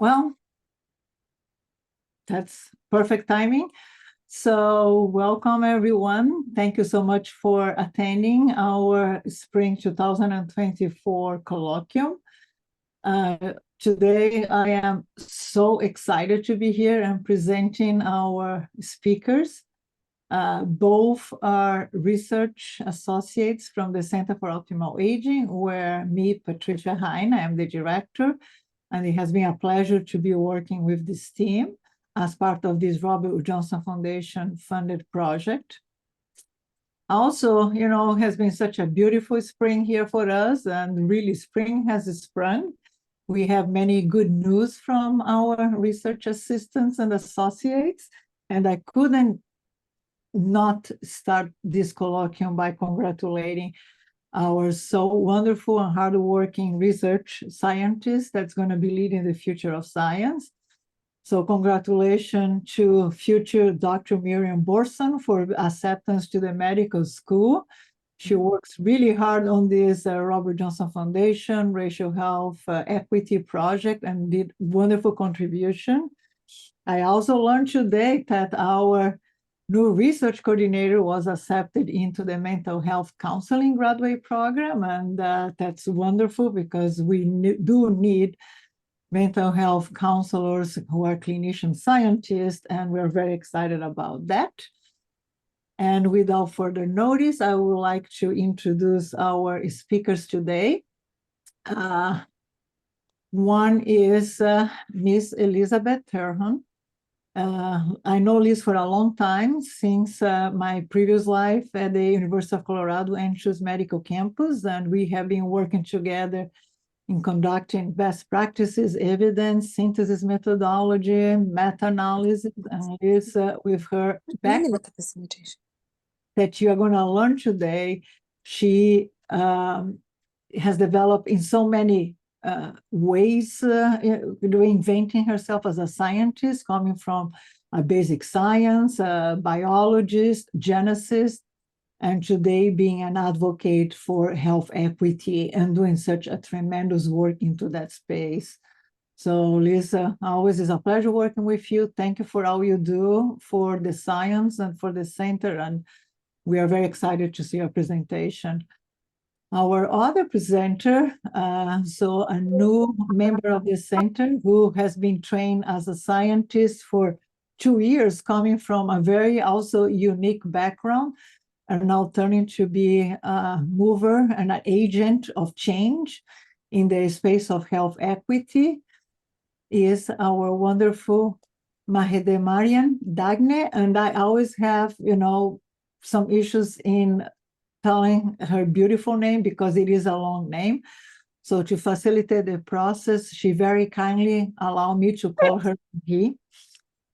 Well, that's perfect timing. So welcome everyone. Thank you so much for attending our Spring 2024 colloquium. Today I am so excited to be here and presenting our speakers. Both are research associates from the Center for Optimal Aging, where me, Patricia Hein, I am the director, and it has been a pleasure to be working with this team as part of this Robert Wood Johnson Foundation funded project. Also, you know, has been such a beautiful spring here for us, and really spring has sprung. We have many good news from our research assistants and associates, and I couldn't not start this colloquium by congratulating our so wonderful and hardworking research scientist that's going to be leading the future of science. So congratulations to future Dr. Miriam Borson for acceptance to the medical school. She works really hard on this Robert Johnson Foundation Racial Health Equity Project and did wonderful contribution. I also learned today that our new research coordinator was accepted into the mental health counseling graduate program, and that's wonderful because we do need mental health counselors who are clinician scientists, and we're very excited about that. And without further notice, I would like to introduce our speakers today. One is Miss Elizabeth Terhune. I know Liz for a long time, since my previous life at the University of Colorado Anschutz Medical Campus, and we have been working together in conducting best practices, evidence, synthesis methodology, meta-analysis, and Liz, with her background Look at this invitation that you are going to learn today, she has developed in so many ways, reinventing herself as a scientist, coming from a basic science, biologist, geneticist, and today being an advocate for health equity and doing such a tremendous work into that space. So Lisa, always is a pleasure working with you. Thank you for all you do for the science and for the center, and we are very excited to see your presentation. Our other presenter, so a new member of the center who has been trained as a scientist for 2 years, coming from a very also unique background, and now turning to be a mover and an agent of change in the space of health equity, is our wonderful Mahedeh-Mariam Dagne. And I always have, you know, some issues in telling her beautiful name because it is a long name. So to facilitate the process, she very kindly allowed me to call her he.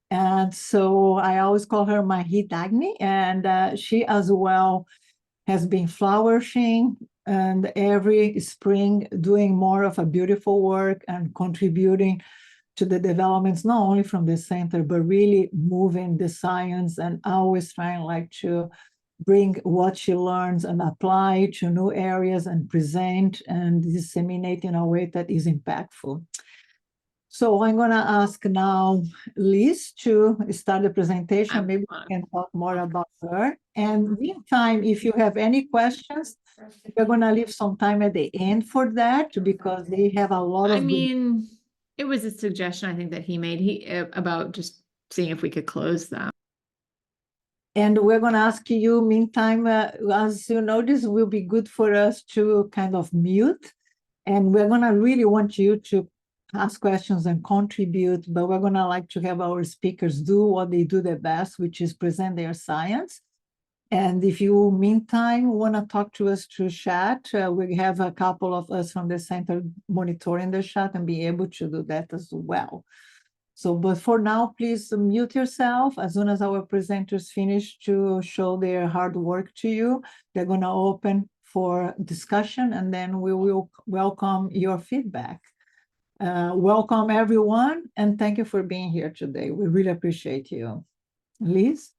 And so I always call her Mahedeh Dagne, and she as well has been flourishing and every spring doing more of a beautiful work and contributing to the developments, not only from the center, but really moving the science and always trying like to bring what she learns and apply to new areas and present and disseminate in a way that is impactful. So I'm going to ask now Liz to start the presentation. Maybe we can talk more about her. And meantime, if you have any questions, we're going to leave some time at the end for that because they have a lot of. I mean, it was a suggestion I think that he made about just seeing if we could close them. And we're going to ask you, meantime, as you know, this will be good for us to kind of mute. And we're going to really want you to ask questions and contribute, but we're going to like to have our speakers do what they do the best, which is present their science. And if you, meantime, want to talk to us through chat, we have a couple of us from the center monitoring the chat and be able to do that as well. So, but for now, please mute yourself. As soon as our presenters finish to show their hard work to you, they're going to open for discussion, and then we will welcome your feedback. Welcome, everyone, and thank you for being here today. We really appreciate you. Liz?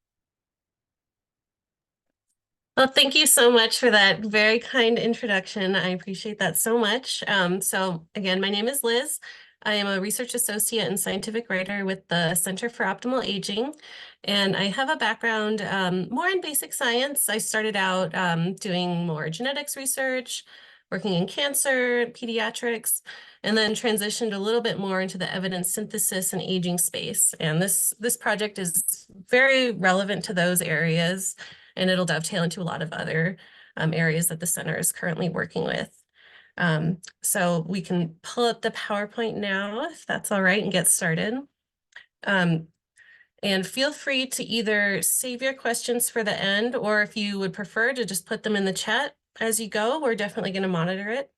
Well, thank you so much for that very kind introduction. I appreciate that so much. So again, my name is Liz. I am a research associate and scientific writer with the Center for Optimal Aging, and I have a background more in basic science. I started out doing more genetics research, working in cancer, pediatrics, and then transitioned a little bit more into the evidence synthesis and aging space. And this project is very relevant to those areas, and it'll dovetail into a lot of other areas that the center is currently working with. So we can pull up the PowerPoint now, if that's all right, and get started. And feel free to either save your questions for the end, or if you would prefer to just put them in the chat as you go, we're definitely going to monitor it.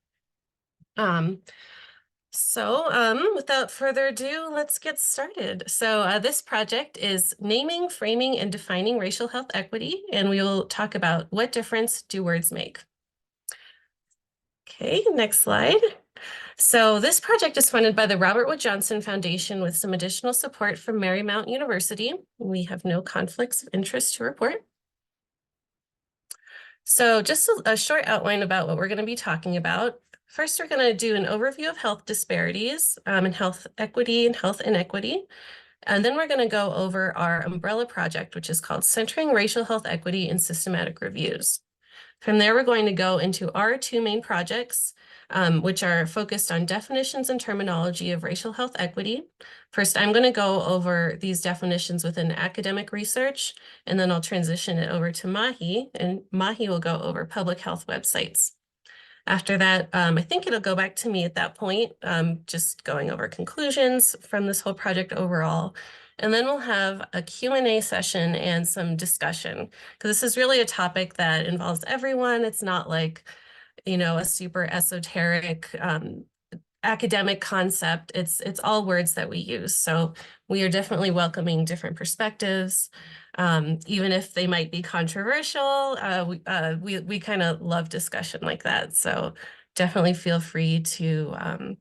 Without further ado, let's get started. So this project is naming, framing, and defining racial health equity, and we will talk about what difference do words make. Okay, next slide. So this project is funded by the Robert Wood Johnson Foundation with some additional support from Marymount University. We have no conflicts of interest to report. So just a short outline about what we're going to be talking about. First, we're going to do an overview of health disparities and health equity and health inequity. And then we're going to go over our umbrella project, which is called Centering Racial Health Equity in Systematic Reviews. From there, we're going to go into our two main projects, which are focused on definitions and terminology of racial health equity. First, I'm going to go over these definitions within academic research, and then I'll transition it over to Mahi, and Mahi will go over public health websites. After that, I think it'll go back to me at that point, just going over conclusions from this whole project overall. And then we'll have a Q&A session and some discussion, because this is really a topic that involves everyone. It's not like, you know, a super esoteric academic concept. It's all words that we use. So we are definitely welcoming different perspectives, even if they might be controversial. We kind of love discussion like that. So definitely feel free to,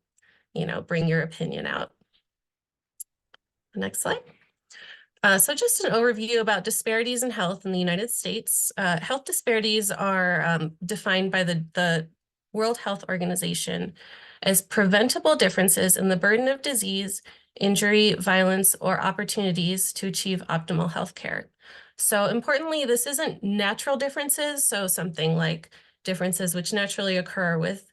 you know, bring your opinion out. Next slide. So just an overview about disparities in health in the United States. Health disparities are defined by the World Health Organization as preventable differences in the burden of disease, injury, violence, or opportunities to achieve optimal health care. So importantly, this isn't natural differences. So something like differences which naturally occur with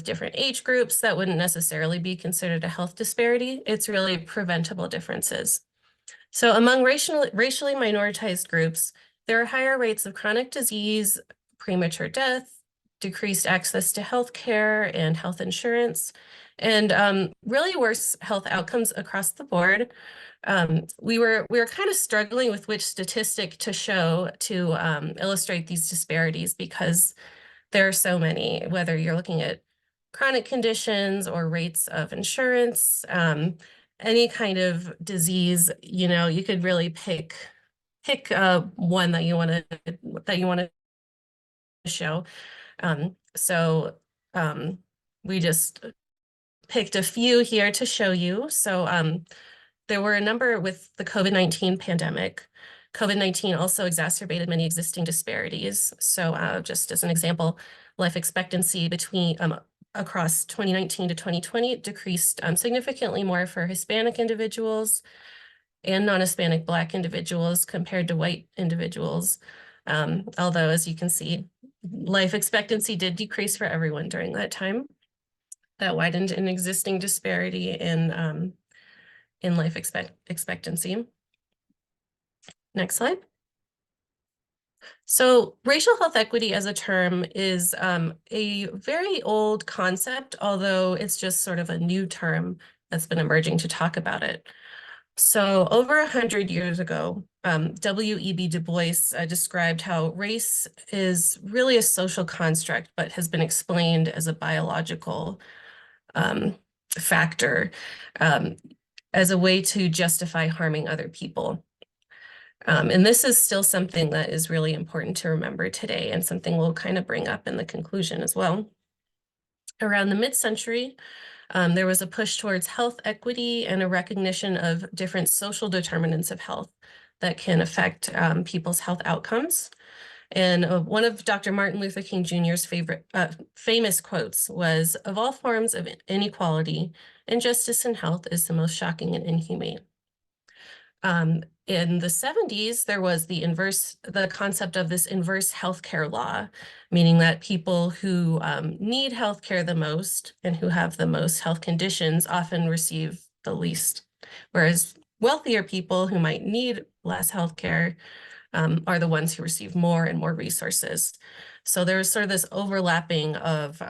different age groups that wouldn't necessarily be considered a health disparity. It's really preventable differences. So among racially minoritized groups, there are higher rates of chronic disease, premature death, decreased access to health care and health insurance, and really worse health outcomes across the board. We were kind of struggling with which statistic to show to illustrate these disparities, because there are so many, whether you're looking at chronic conditions or rates of insurance, any kind of disease, you know, you could really pick one that you want to show. We just picked a few here to show you. So there were a number with the COVID-19 pandemic. COVID-19 also exacerbated many existing disparities. So just as an example, life expectancy across 2019 to 2020 decreased significantly more for Hispanic individuals and non-Hispanic Black individuals compared to white individuals. Although, as you can see, life expectancy did decrease for everyone during that time. That widened an existing disparity in life expectancy. Next slide. So racial health equity as a term is a very old concept, although it's just sort of a new term that's been emerging to talk about it. So over 100 years ago, W.E.B. Du Bois described how race is really a social construct, but has been explained as a biological factor, as a way to justify harming other people. And this is still something that is really important to remember today, and something we'll kind of bring up in the conclusion as well. Around the mid-century, there was a push towards health equity and a recognition of different social determinants of health that can affect people's health outcomes. And one of Dr. Martin Luther King Jr.'s famous quotes was, "Of all forms of inequality, injustice in health is the most shocking and inhumane. In the 70s, there was the concept of this inverse healthcare law, meaning that people who need healthcare the most and who have the most health conditions often receive the least, whereas wealthier people who might need less healthcare are the ones who receive more and more resources. So there's sort of this overlapping of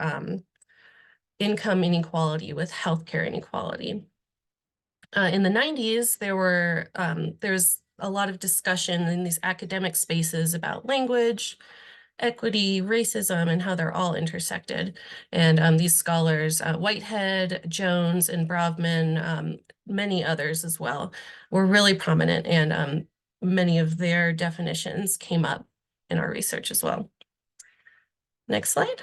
income inequality with healthcare inequality. In the 90s, there was a lot of discussion in these academic spaces about language, equity, racism, and how they're all intersected. And these scholars, Whitehead, Jones, and Brovman, many others as well, were really prominent, and many of their definitions came up in our research as well. Next slide.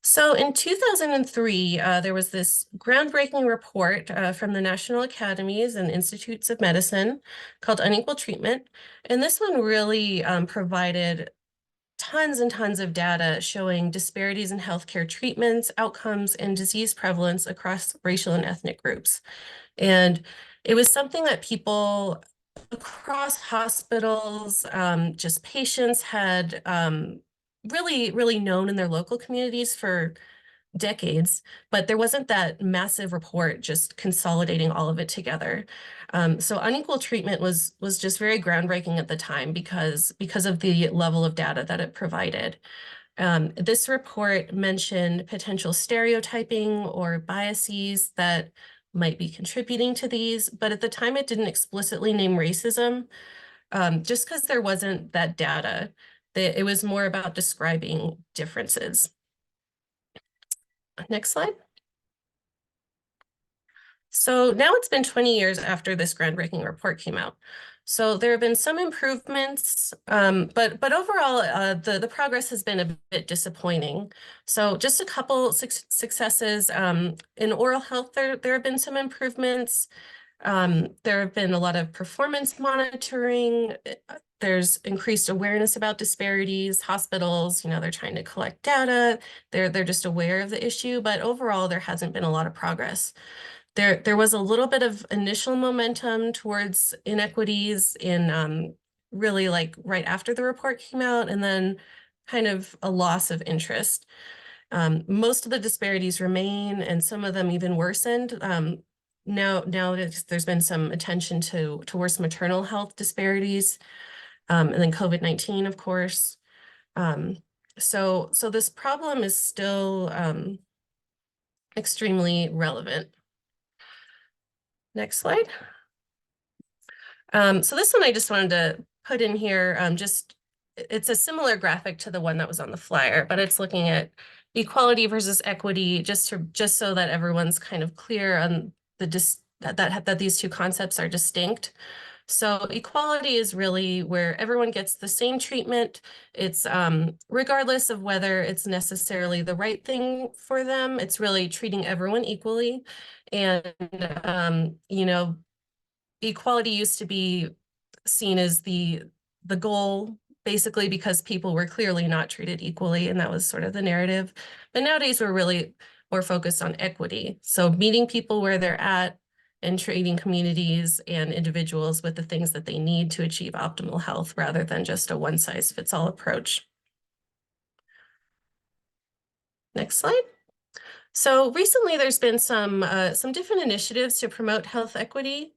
So in 2003, there was this groundbreaking report from the National Academies and Institutes of Medicine called Unequal Treatment. And this one really provided tons and tons of data showing disparities in healthcare treatments, outcomes, and disease prevalence across racial and ethnic groups. And it was something that people across hospitals, just patients had really known in their local communities for decades, but there wasn't that massive report just consolidating all of it together. So unequal treatment was just very groundbreaking at the time because of the level of data that it provided. This report mentioned potential stereotyping or biases that might be contributing to these, but at the time it didn't explicitly name racism, just because there wasn't that data. It was more about describing differences. Next slide. So now it's been 20 years after this groundbreaking report came out. So there have been some improvements, but overall, the progress has been a bit disappointing. So just a couple successes. In oral health, there have been some improvements. There have been a lot of performance monitoring. There's increased awareness about disparities. Hospitals, they're trying to collect data. They're just aware of the issue, but overall, there hasn't been a lot of progress. There was a little bit of initial momentum towards inequities in really like right after the report came out, and then kind of a loss of interest. Most of the disparities remain, and some of them even worsened. Now there's been some attention towards maternal health disparities, and then COVID-19, of course. So this problem is still extremely relevant. Next slide. So this one I just wanted to put in here, it's a similar graphic to the one that was on the flyer, but it's looking at equality versus equity, just so that everyone's kind of clear on that these two concepts are distinct. So equality is really where everyone gets the same treatment. It's regardless of whether it's necessarily the right thing for them. It's really treating everyone equally. And, equality used to be seen as the goal, basically because people were clearly not treated equally, and that was sort of the narrative. But nowadays we're really more focused on equity. So meeting people where they're at and treating communities and individuals with the things that they need to achieve optimal health rather than just a one-size-fits-all approach. Next slide. So recently there's been some different initiatives to promote health equity.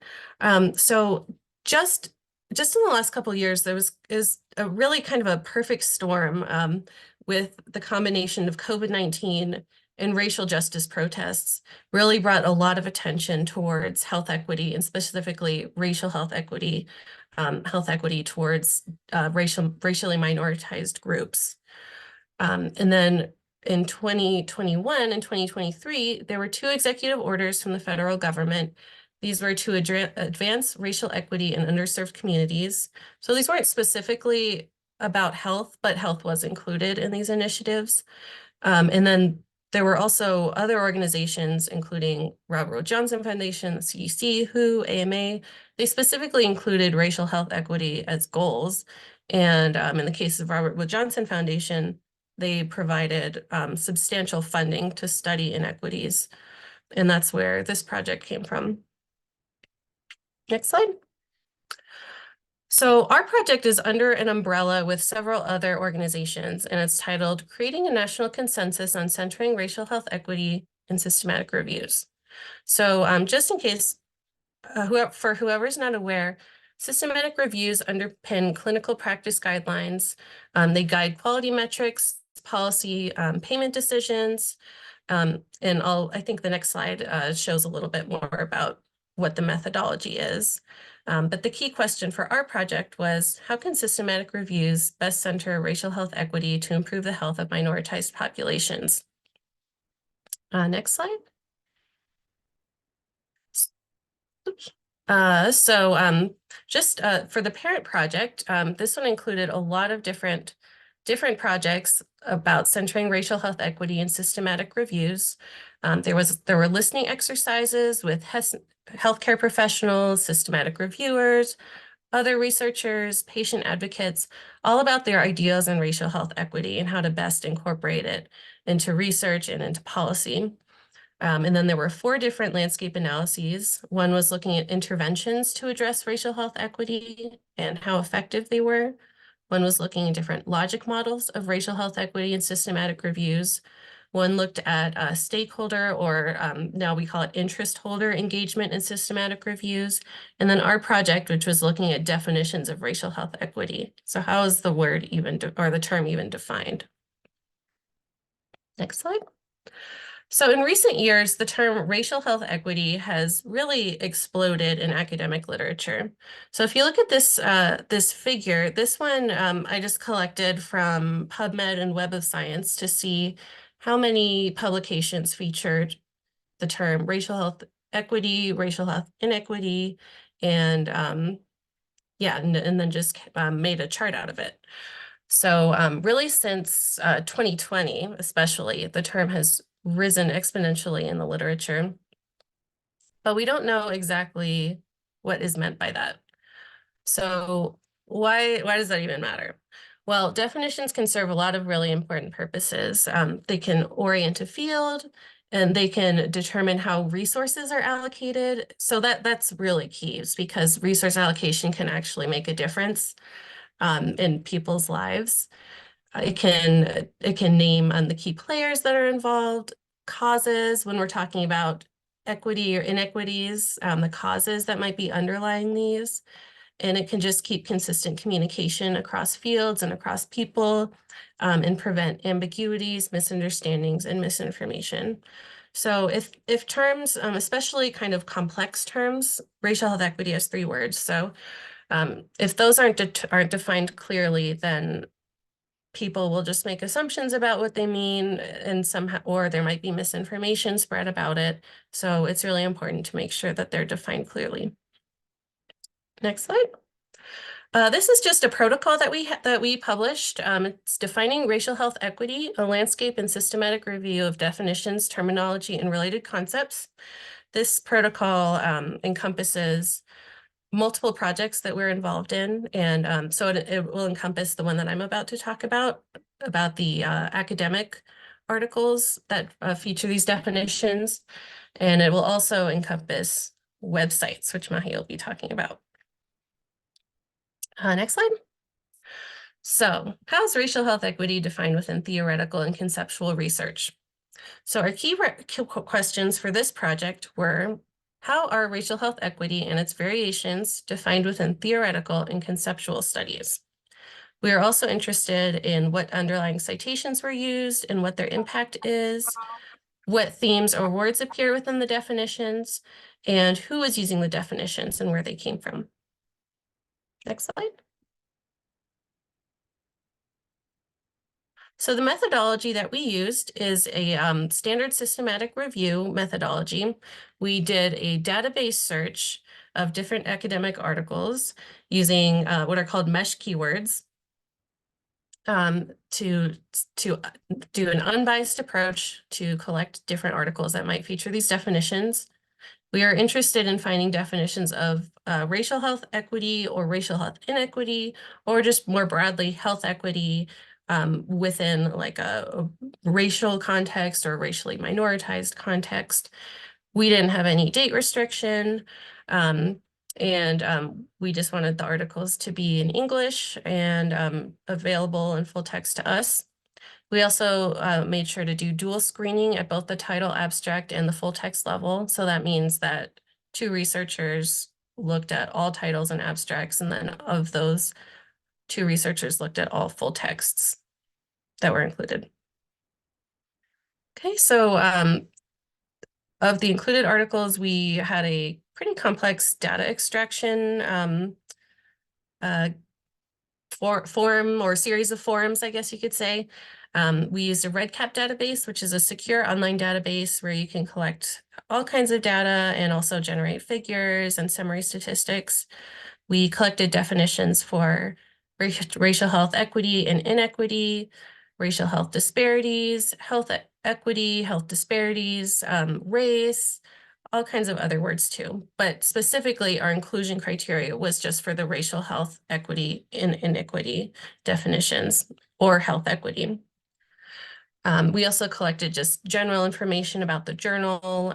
So just in the last couple of years, is a really kind of a perfect storm with the combination of COVID-19 and racial justice protests really brought a lot of attention towards health equity, and specifically racial health equity towards racially minoritized groups. And then in 2021 and 2023, there were 2 executive orders from the federal government. These were to advance racial equity in underserved communities. So these weren't specifically about health, but health was included in these initiatives. And then there were also other organizations, including Robert Wood Johnson Foundation, the CDC, WHO, AMA. They specifically included racial health equity as goals. And in the case of Robert Wood Johnson Foundation, they provided substantial funding to study inequities. And that's where this project came from. Next slide. So our project is under an umbrella with several other organizations, and it's titled Creating a National Consensus on Centering Racial Health Equity in Systematic Reviews. So just in case, for whoever's not aware, systematic reviews underpin clinical practice guidelines. They guide quality metrics, policy, payment decisions, and I think the next slide shows a little bit more about what the methodology is. But the key question for our project was, how can systematic reviews best center racial health equity to improve the health of minoritized populations? Next slide. Just for the parent project, this one included a lot of different projects about centering racial health equity in systematic reviews. There were listening exercises with healthcare professionals, systematic reviewers, other researchers, patient advocates, all about their ideas on racial health equity and how to best incorporate it into research and into policy. And then there were 4 different landscape analyses. One was looking at interventions to address racial health equity and how effective they were. One was looking at different logic models of racial health equity in systematic reviews. One looked at stakeholder, or now we call it interest holder engagement in systematic reviews. And then our project, which was looking at definitions of racial health equity. So how is the word even, or the term even defined? Next slide. So in recent years, the term racial health equity has really exploded in academic literature. So if you look at this, this figure, this one I just collected from PubMed and Web of Science to see how many publications featured the term racial health equity, racial health inequity, and yeah, and then just made a chart out of it. So really since 2020, especially, the term has risen exponentially in the literature, but we don't know exactly what is meant by that. So why does that even matter? Well, definitions can serve a lot of really important purposes. They can orient a field, and they can determine how resources are allocated. So that's really key, because resource allocation can actually make a difference in people's lives. It can name the key players that are involved, causes when we're talking about equity or inequities, the causes that might be underlying these, and it can just keep consistent communication across fields and across people, and prevent ambiguities, misunderstandings, and misinformation. So if terms, especially kind of complex terms, racial health equity has 3 words. So if those aren't defined clearly, then people will just make assumptions about what they mean, and somehow, or there might be misinformation spread about it. So it's really important to make sure that they're defined clearly. Next slide. This is just a protocol that we published. It's Defining Racial Health Equity, a landscape and systematic review of definitions, terminology, and related concepts. This protocol encompasses multiple projects that we're involved in. And so it will encompass the one that I'm about to talk about the academic articles that feature these definitions. And it will also encompass websites, which Mahi will be talking about. Next slide. So how is racial health equity defined within theoretical and conceptual research? So our key questions for this project were, how are racial health equity and its variations defined within theoretical and conceptual studies? We are also interested in what underlying citations were used and what their impact is, what themes or words appear within the definitions, and who is using the definitions and where they came from. Next slide. So the methodology that we used is a standard systematic review methodology. We did a database search of different academic articles using what are called mesh keywords to do an unbiased approach to collect different articles that might feature these definitions. We are interested in finding definitions of racial health equity or racial health inequity, or just more broadly health equity within like a racial context or racially minoritized context. We didn't have any date restriction. And we just wanted the articles to be in English and available in full text to us. We also made sure to do dual screening at both the title, abstract, and the full text level. So that means that 2 researchers looked at all titles and abstracts, and then of those, 2 researchers looked at all full texts that were included. Okay, so of the included articles, we had a pretty complex data extraction form or series of forms, I guess you could say. We used a REDCap database, which is a secure online database where you can collect all kinds of data and also generate figures and summary statistics. We collected definitions for racial health equity and inequity, racial health disparities, health equity, health disparities, race, all kinds of other words too. But specifically, our inclusion criteria was just for the racial health equity and inequity definitions or health equity. We also collected just general information about the journal,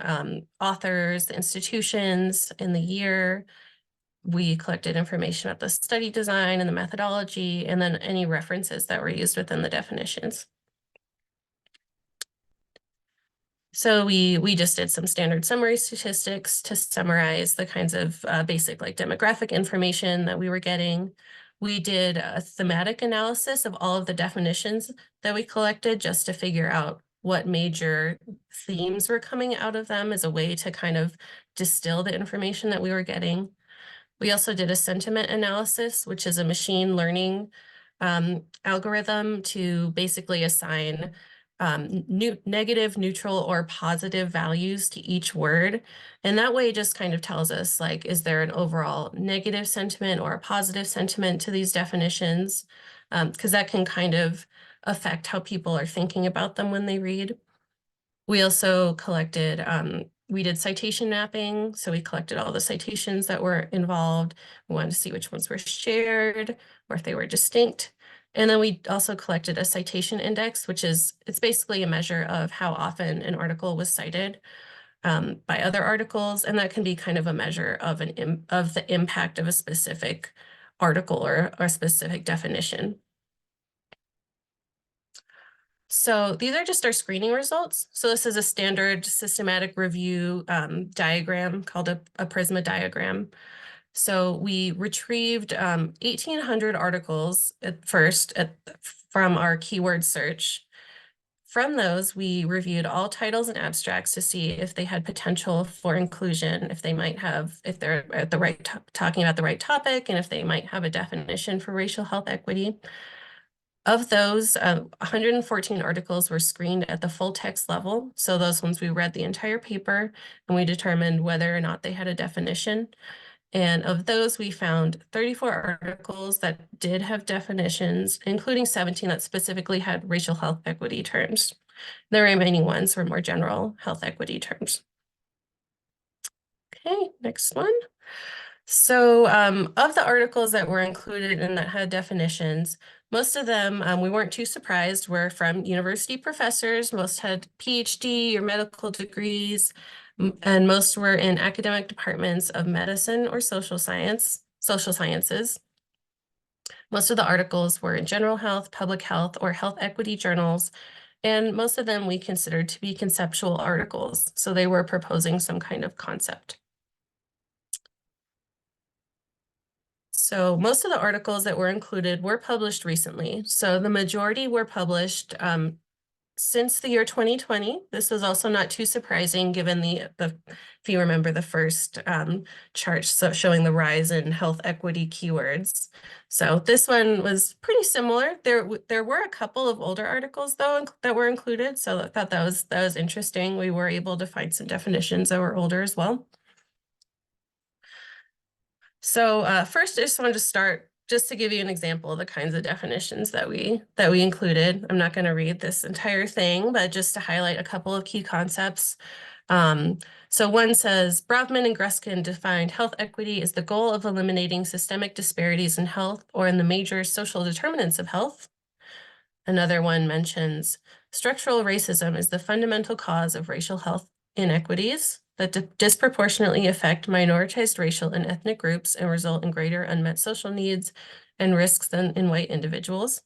authors, the institutions, and the year. We collected information about the study design and the methodology, and then any references that were used within the definitions. So we just did some standard summary statistics to summarize the kinds of basic like demographic information that we were getting. We did a thematic analysis of all of the definitions that we collected just to figure out what major themes were coming out of them as a way to kind of distill the information that we were getting. We also did a sentiment analysis, which is a machine learning algorithm to basically assign negative, neutral, or positive values to each word. And that way it just kind of tells us, like, is there an overall negative sentiment or a positive sentiment to these definitions? Because that can kind of affect how people are thinking about them when they read. We also collected, we did citation mapping. So we collected all the citations that were involved. We wanted to see which ones were shared or if they were distinct. And then we also collected a citation index, which is, it's basically a measure of how often an article was cited by other articles. And that can be kind of a measure of the impact of a specific article or a specific definition. So these are just our screening results. So this is a standard systematic review diagram called a Prisma diagram. So we retrieved 1,800 articles from our keyword search. From those, we reviewed all titles and abstracts to see if they had potential for inclusion, if they're at the right talking about the right topic, and if they might have a definition for racial health equity. Of those, 114 articles were screened at the full text level. So those ones we read the entire paper and we determined whether or not they had a definition. And of those, we found 34 articles that did have definitions, including 17 that specifically had racial health equity terms. The remaining ones were more general health equity terms. Okay, next one. So of the articles that were included and that had definitions, most of them, we weren't too surprised, were from university professors. Most had PhD or medical degrees, and most were in academic departments of medicine or social sciences. Most of the articles were in general health, public health, or health equity journals, and most of them we considered to be conceptual articles. So they were proposing some kind of concept. So most of the articles that were included were published recently. So the majority were published since the year 2020. This was also not too surprising given if you remember the first chart showing the rise in health equity keywords. So this one was pretty similar. There were a couple of older articles though that were included. So I thought that was interesting. We were able to find some definitions that were older as well. So first, I just wanted to start just to give you an example of the kinds of definitions that we included. I'm not going to read this entire thing, but just to highlight a couple of key concepts. So one says, Brovman and Gruskin defined health equity as the goal of eliminating systemic disparities in health or in the major social determinants of health. Another one mentions, structural racism is the fundamental cause of racial health inequities. that disproportionately affect minoritized racial and ethnic groups and result in greater unmet social needs and risks than in white individuals.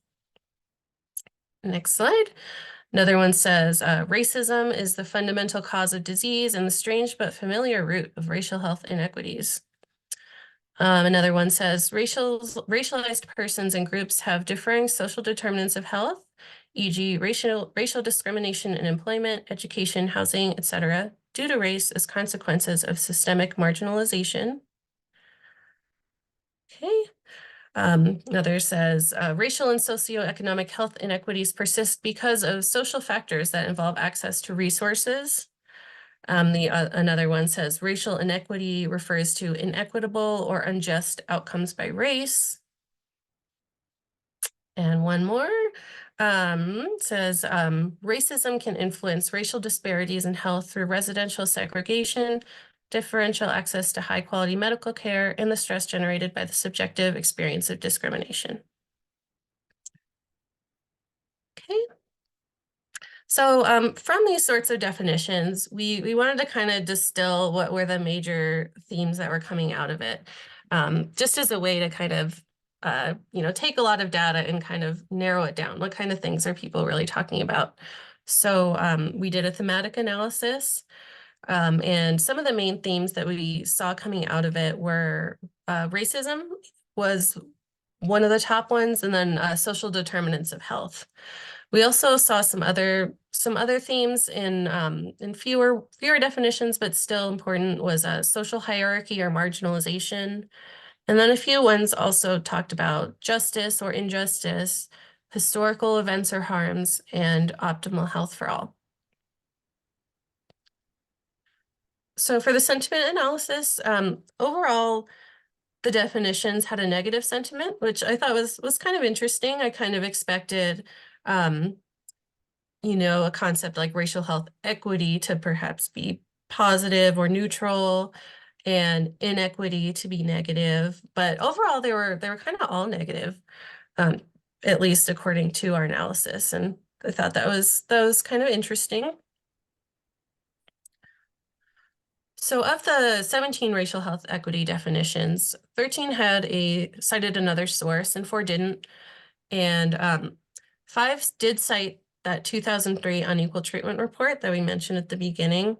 Next slide. Another one says, racism is the fundamental cause of disease and the strange but familiar root of racial health inequities. Another one says, racialized persons and groups have differing social determinants of health, e.g. racial discrimination in employment, education, housing, etc., due to race as consequences of systemic marginalization. Okay. Another says, racial and socioeconomic health inequities persist because of social factors that involve access to resources. Another one says, racial inequity refers to inequitable or unjust outcomes by race. And one more says, racism can influence racial disparities in health through residential segregation, differential access to high quality medical care, and the stress generated by the subjective experience of discrimination. Okay. So from these sorts of definitions, we wanted to kind of distill what were the major themes that were coming out of it, just as a way to kind of take a lot of data and kind of narrow it down. What kind of things are people really talking about? So we did a thematic analysis, and some of the main themes that we saw coming out of it were racism was one of the top ones, and then social determinants of health. We also saw some other themes in fewer definitions, but still important, was social hierarchy or marginalization. And then a few ones also talked about justice or injustice, historical events or harms, and optimal health for all. So for the sentiment analysis, overall, the definitions had a negative sentiment, which I thought was kind of interesting. I kind of expected, a concept like racial health equity to perhaps be positive or neutral, and inequity to be negative. But overall, they were kind of all negative, at least according to our analysis. And I thought that was kind of interesting. So of the 17 racial health equity definitions, 13 cited another source and 4 didn't. And 5 did cite that 2003 unequal treatment report that we mentioned at the beginning.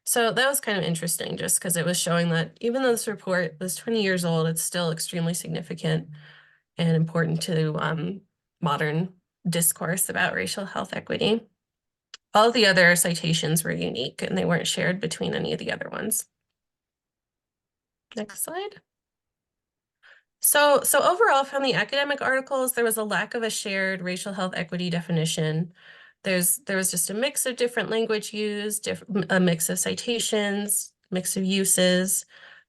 So that was kind of interesting, just because it was showing that even though this report was 20 years old, it's still extremely significant and important to modern discourse about racial health equity. All the other citations were unique and they weren't shared between any of the other ones. Next slide. So overall, from the academic articles, there was a lack of a shared racial health equity definition. There was just a mix of different language used, a mix of citations, mix of uses,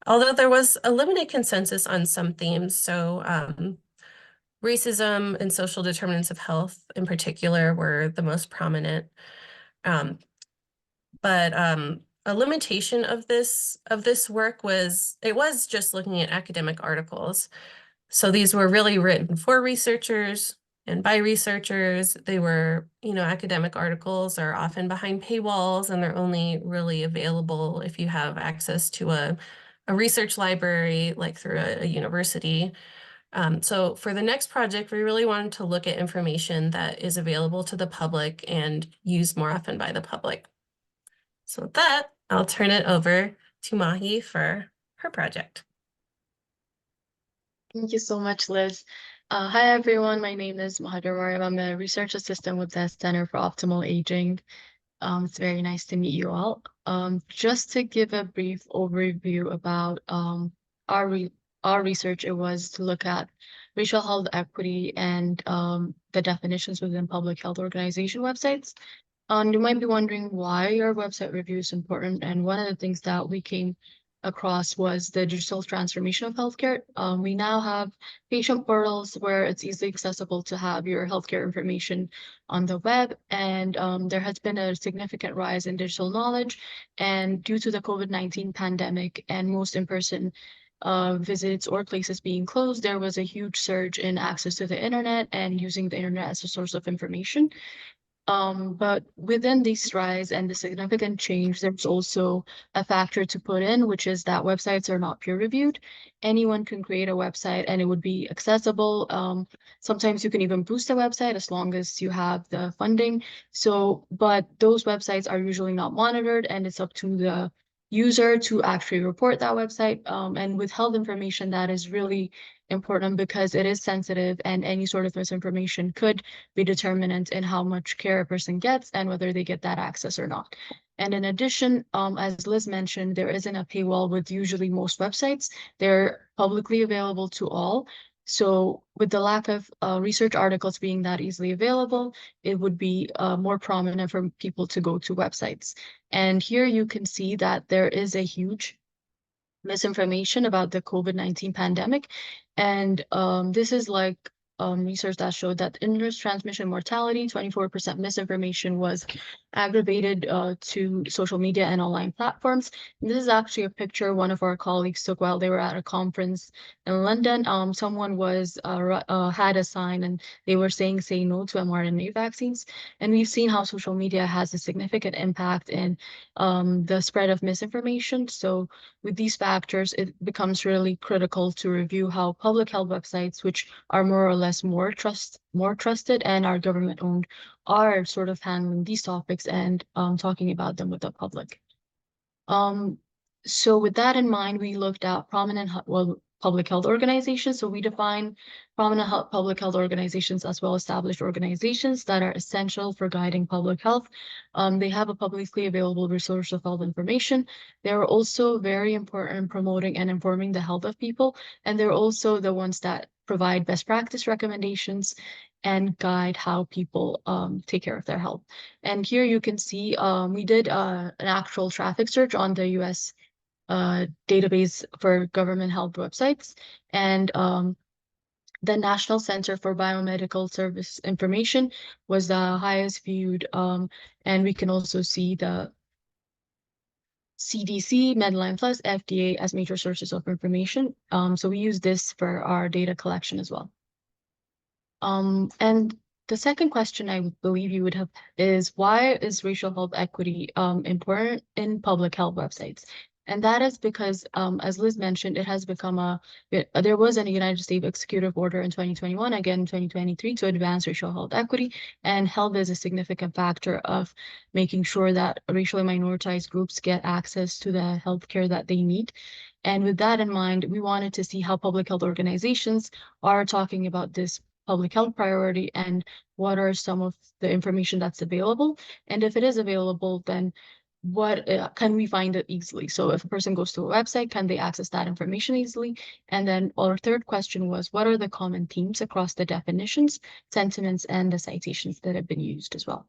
although there was a limited consensus on some themes. So racism and social determinants of health in particular were the most prominent. But a limitation of this work was it was just looking at academic articles. So these were really written for researchers and by researchers. They were, academic articles are often behind paywalls, and they're only really available if you have access to a research library, like through a university. So for the next project, we really wanted to look at information that is available to the public and used more often by the public. So with that, I'll turn it over to Mahi for her project. Thank you so much, Liz. Hi, everyone. My name is Mahadra Mariam. I'm a research assistant with the Center for Optimal Aging. It's very nice to meet you all. Just to give a brief overview about our research, it was to look at racial health equity and the definitions within public health organization websites. You might be wondering why our website review is important, and one of the things that we came across was the digital transformation of healthcare. We now have patient portals where it's easily accessible to have your healthcare information on the web, and there has been a significant rise in digital knowledge, and due to the COVID-19 pandemic and most in-person visits or places being closed, there was a huge surge in access to the internet and using the internet as a source of information. But within these strides and the significant change, there's also a factor to put in, which is that websites are not peer reviewed. Anyone can create a website and it would be accessible. Sometimes you can even boost a website as long as you have the funding. So, but those websites are usually not monitored, and it's up to the user to actually report that website. And with health information, that is really important because it is sensitive, and any sort of misinformation could be determinant in how much care a person gets and whether they get that access or not. And in addition, as Liz mentioned, there isn't a paywall with usually most websites. They're publicly available to all. So with the lack of research articles being that easily available, it would be more prominent for people to go to websites. And here you can see that there is a huge misinformation about the COVID-19 pandemic. And this is like research that showed that inverse transmission mortality, 24% misinformation was aggravated to social media and online platforms. And this is actually a picture one of our colleagues took while they were at a conference in London. Someone was had a sign and they were saying, "Say no to mRNA vaccines." And we've seen how social media has a significant impact in the spread of misinformation. So with these factors, it becomes really critical to review how public health websites, which are more or less more trusted and are government owned, are sort of handling these topics and talking about them with the public. So with that in mind, we looked at prominent public health organizations. So we define prominent public health organizations as well-established organizations that are essential for guiding public health. They have a publicly available resource of health information. They're also very important in promoting and informing the health of people. And they're also the ones that provide best practice recommendations and guide how people take care of their health. And here you can see we did an actual traffic search on the US database for government health websites, and the National Center for Biomedical Service Information was the highest viewed, and we can also see the CDC, Medline Plus, FDA as major sources of information. So we use this for our data collection as well. And the second question I believe you would have is, why is racial health equity important in public health websites? And that is because, as Liz mentioned, it has become there was a United States executive order in 2021, again in 2023, to advance racial health equity. And health is a significant factor of making sure that racially minoritized groups get access to the healthcare that they need. And with that in mind, we wanted to see how public health organizations are talking about this public health priority and what are some of the information that's available. And if it is available, then what can we find it easily? So if a person goes to a website, can they access that information easily? And then our third question was, what are the common themes across the definitions, sentiments, and the citations that have been used as well?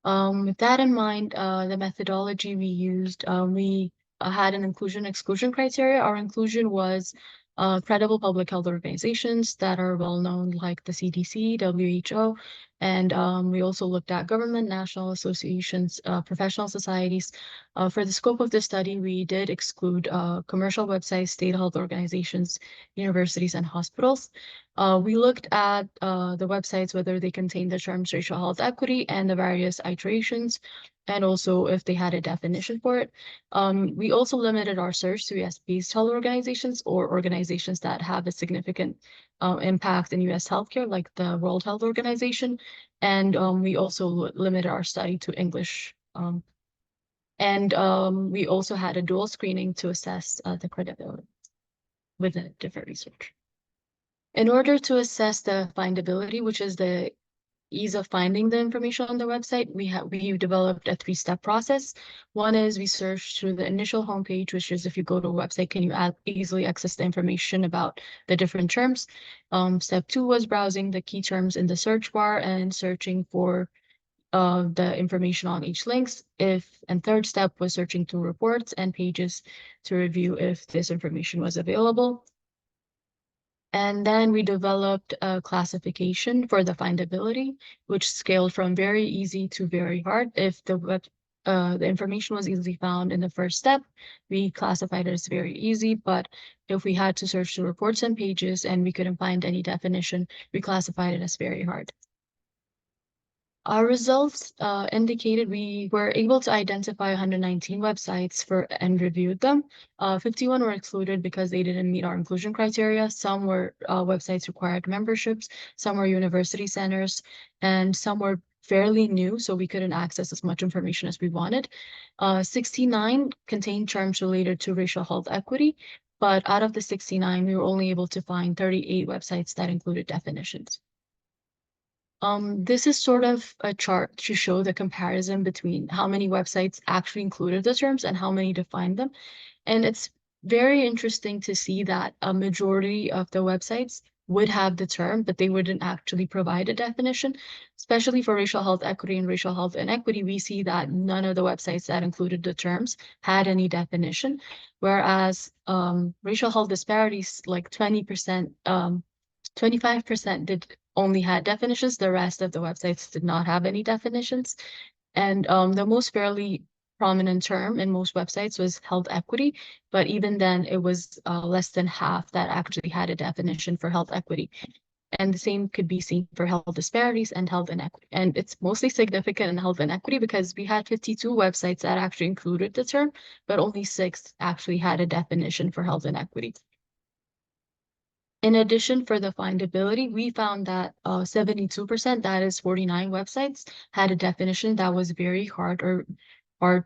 With that in mind, the methodology we used, we had an inclusion-exclusion criteria. Our inclusion was credible public health organizations that are well known, like the CDC, WHO, and we also looked at government, national associations, professional societies. For the scope of the study, we did exclude commercial websites, state health organizations, universities, and hospitals. We looked at the websites, whether they contain the terms racial health equity and the various iterations, and also if they had a definition for it. We also limited our search to US-based health organizations or organizations that have a significant impact in US healthcare, like the World Health Organization. And we also limited our study to English. We also had a dual screening to assess the credibility with a different research. In order to assess the findability, which is the ease of finding the information on the website, we developed a 3-step process. One is we search through the initial homepage, which is if you go to a website, can you easily access the information about the different terms? Step 2 was browsing the key terms in the search bar and searching for the information on each links. And third step was searching through reports and pages to review if this information was available. And then we developed a classification for the findability, which scaled from very easy to very hard. If the information was easily found in the first step, we classified it as very easy. But if we had to search the reports and pages and we couldn't find any definition, we classified it as very hard. Our results indicated we were able to identify 119 websites and reviewed them. 51 were excluded because they didn't meet our inclusion criteria. Some were websites required memberships, some were university centers, and some were fairly new, so we couldn't access as much information as we wanted. 69 contained terms related to racial health equity, but out of the 69, we were only able to find 38 websites that included definitions. This is sort of a chart to show the comparison between how many websites actually included the terms and how many defined them. And it's very interesting to see that a majority of the websites would have the term, but they wouldn't actually provide a definition. Especially for racial health equity and racial health inequity, we see that none of the websites that included the terms had any definition, whereas racial health disparities, like 20%, 25% did only had definitions. The rest of the websites did not have any definitions. And the most fairly prominent term in most websites was health equity, but even then it was less than half that actually had a definition for health equity. And the same could be seen for health disparities and health inequity. And it's mostly significant in health inequity because we had 52 websites that actually included the term, but only 6 actually had a definition for health inequity. In addition, for the findability, we found that 72%, that is 49 websites, had a definition that was very hard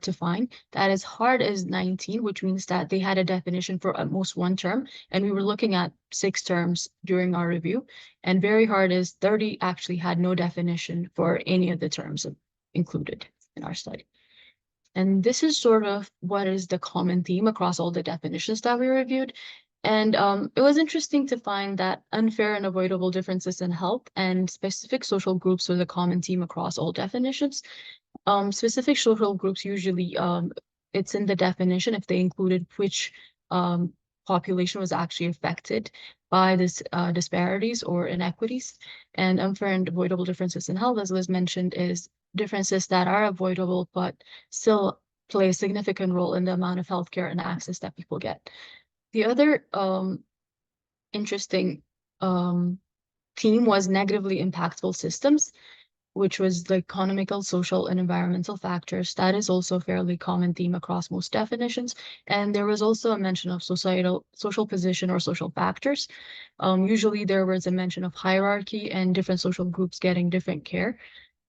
to find. That is hard is 19, which means that they had a definition for at most one term. And we were looking at 6 terms during our review. And very hard is 30 actually had no definition for any of the terms included in our study. And this is sort of what is the common theme across all the definitions that we reviewed. And it was interesting to find that unfair and avoidable differences in health and specific social groups was a common theme across all definitions. Specific social groups usually, it's in the definition if they included which population was actually affected by this disparities or inequities. And unfair and avoidable differences in health, as Liz mentioned, is differences that are avoidable but still play a significant role in the amount of healthcare and access that people get. The other interesting theme was negatively impactful systems, which was the economical, social, and environmental factors. That is also a fairly common theme across most definitions. And there was also a mention of social position or social factors. Usually there was a mention of hierarchy and different social groups getting different care.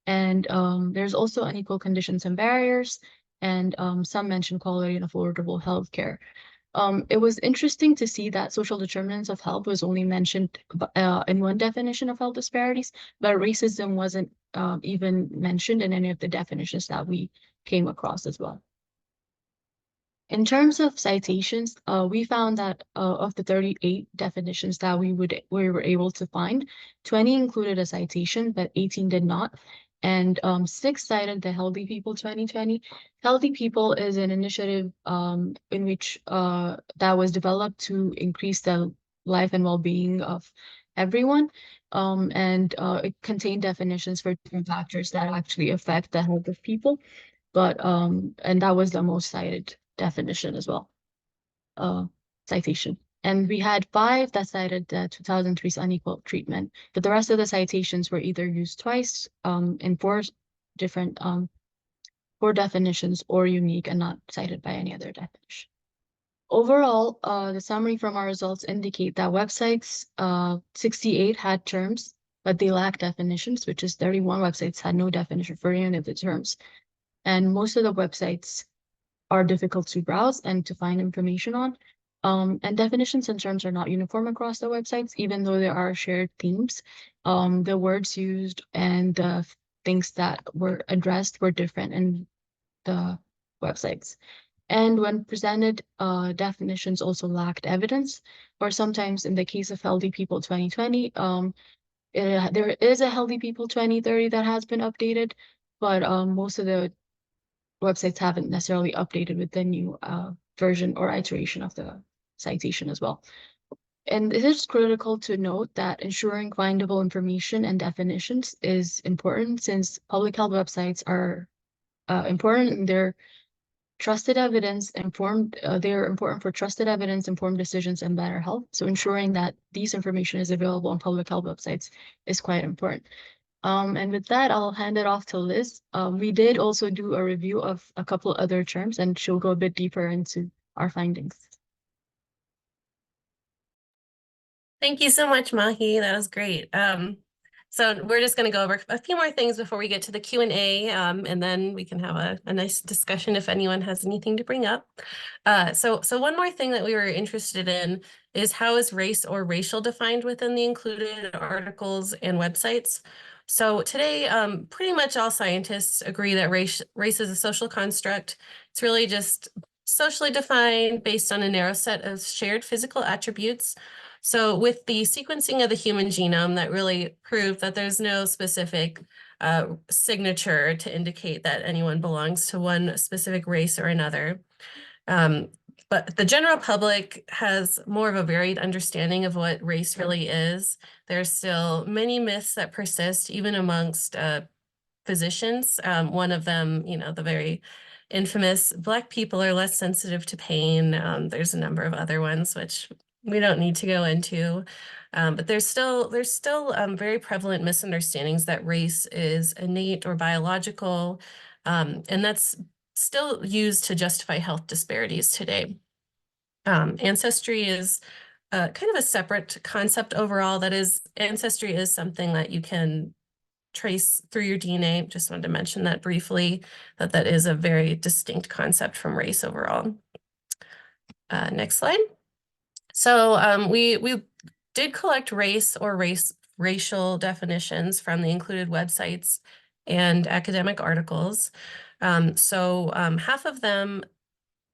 And there's also unequal conditions and barriers, and some mention quality and affordable healthcare. It was interesting to see that social determinants of health was only mentioned in one definition of health disparities, but racism wasn't even mentioned in any of the definitions that we came across as well. In terms of citations, we found that of the 38 definitions that we were able to find, 20 included a citation, but 18 did not. And 6 cited the Healthy People 2020. Healthy People is an initiative in which that was developed to increase the life and well-being of everyone. And it contained definitions for different factors that actually affect the health of people. But and that was the most cited definition as well, citation. And we had 5 that cited the 2003's unequal treatment, but the rest of the citations were either used twice in 4 different 4 definitions or unique and not cited by any other definition. Overall, the summary from our results indicate that websites 68 had terms, but they lacked definitions, which is 31 websites had no definition for any of the terms. And most of the websites are difficult to browse and to find information on. And definitions and terms are not uniform across the websites, even though there are shared themes. The words used and the things that were addressed were different in the websites. And when presented, definitions also lacked evidence, or sometimes in the case of Healthy People 2020, there is a Healthy People 2030 that has been updated, but most of the websites haven't necessarily updated with the new version or iteration of the citation as well. And it is critical to note that ensuring findable information and definitions is important, since public health websites are important in their trusted evidence informed. They're important for trusted evidence, informed decisions, and better health. So ensuring that these information is available on public health websites is quite important. And with that, I'll hand it off to Liz. We did also do a review of a couple other terms, and she'll go a bit deeper into our findings. Thank you so much, Mahi. That was great. So we're just going to go over a few more things before we get to the Q&A, and then we can have a nice discussion if anyone has anything to bring up. So one more thing that we were interested in is how is race or racial defined within the included articles and websites? So today, pretty much all scientists agree that race is a social construct. It's really just socially defined based on a narrow set of shared physical attributes. So with the sequencing of the human genome, that really proved that there's no specific signature to indicate that anyone belongs to one specific race or another. But the general public has more of a varied understanding of what race really is. There's still many myths that persist, even amongst physicians. One of them, the very infamous Black people are less sensitive to pain. There's a number of other ones, which we don't need to go into. But there's still very prevalent misunderstandings that race is innate or biological, and that's still used to justify health disparities today. Ancestry is kind of a separate concept overall. That is, ancestry is something that you can trace through your DNA. Just wanted to mention that briefly, that is a very distinct concept from race overall. Next slide. So we did collect race or racial definitions from the included websites and academic articles. So half of them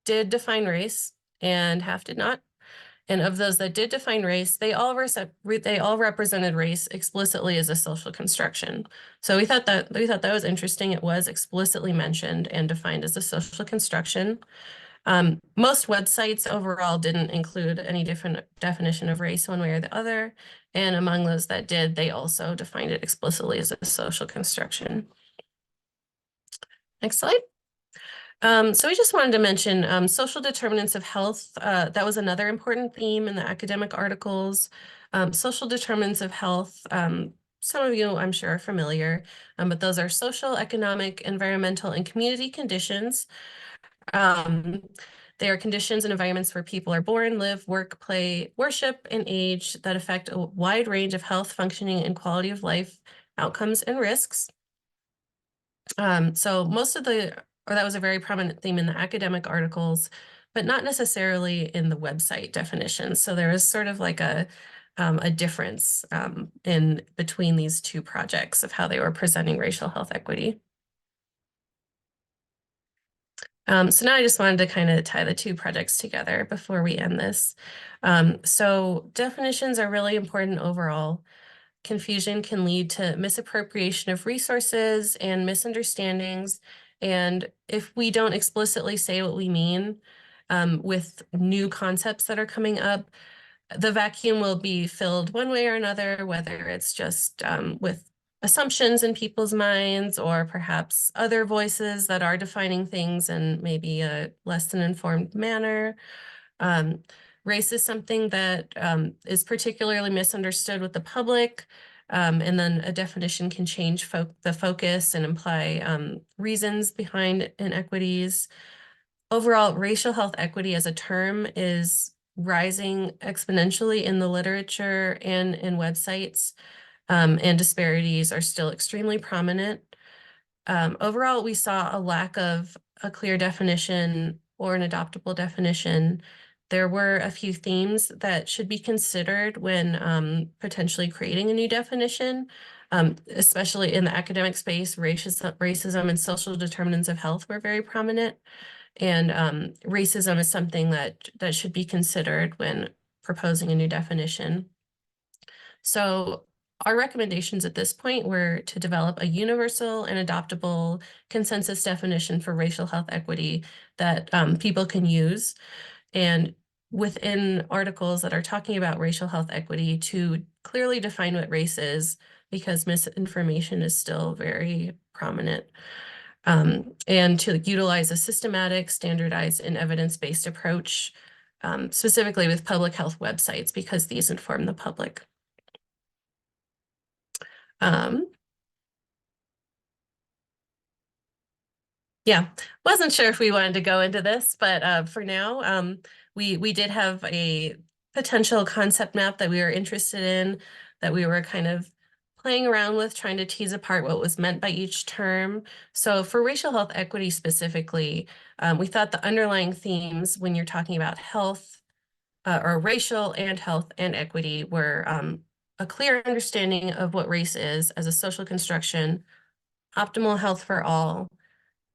did define race and half did not. And of those that did define race, they all represented race explicitly as a social construction. So we thought that was interesting. It was explicitly mentioned and defined as a social construction. Most websites overall didn't include any different definition of race one way or the other. And among those that did, they also defined it explicitly as a social construction. Next slide. So we just wanted to mention social determinants of health. That was another important theme in the academic articles. Social determinants of health, some of you I'm sure are familiar, but those are social, economic, environmental, and community conditions. They are conditions and environments where people are born, live, work, play, worship, and age that affect a wide range of health, functioning, and quality of life outcomes and risks. So that was a very prominent theme in the academic articles, but not necessarily in the website definitions. So there is sort of like a difference in between these two projects of how they were presenting racial health equity. So now I just wanted to kind of tie the two projects together before we end this. So definitions are really important overall. Confusion can lead to misappropriation of resources and misunderstandings. And if we don't explicitly say what we mean with new concepts that are coming up, the vacuum will be filled one way or another, whether it's just with assumptions in people's minds or perhaps other voices that are defining things in maybe a less than informed manner. Race is something that is particularly misunderstood with the public, and then a definition can change the focus and imply reasons behind inequities. Overall, racial health equity as a term is rising exponentially in the literature and in websites, and disparities are still extremely prominent. Overall, we saw a lack of a clear definition or an adoptable definition. There were a few themes that should be considered when potentially creating a new definition, especially in the academic space. Racism and social determinants of health were very prominent. And racism is something that should be considered when proposing a new definition. So our recommendations at this point were to develop a universal and adoptable consensus definition for racial health equity that people can use. And within articles that are talking about racial health equity, to clearly define what race is, because misinformation is still very prominent. And to utilize a systematic, standardized, and evidence-based approach, specifically with public health websites, because these inform the public. Yeah, wasn't sure if we wanted to go into this, but for now, we did have a potential concept map that we were interested in, that we were kind of playing around with, trying to tease apart what was meant by each term. So for racial health equity specifically, we thought the underlying themes when you're talking about health, or racial and health and equity, were a clear understanding of what race is as a social construction, optimal health for all,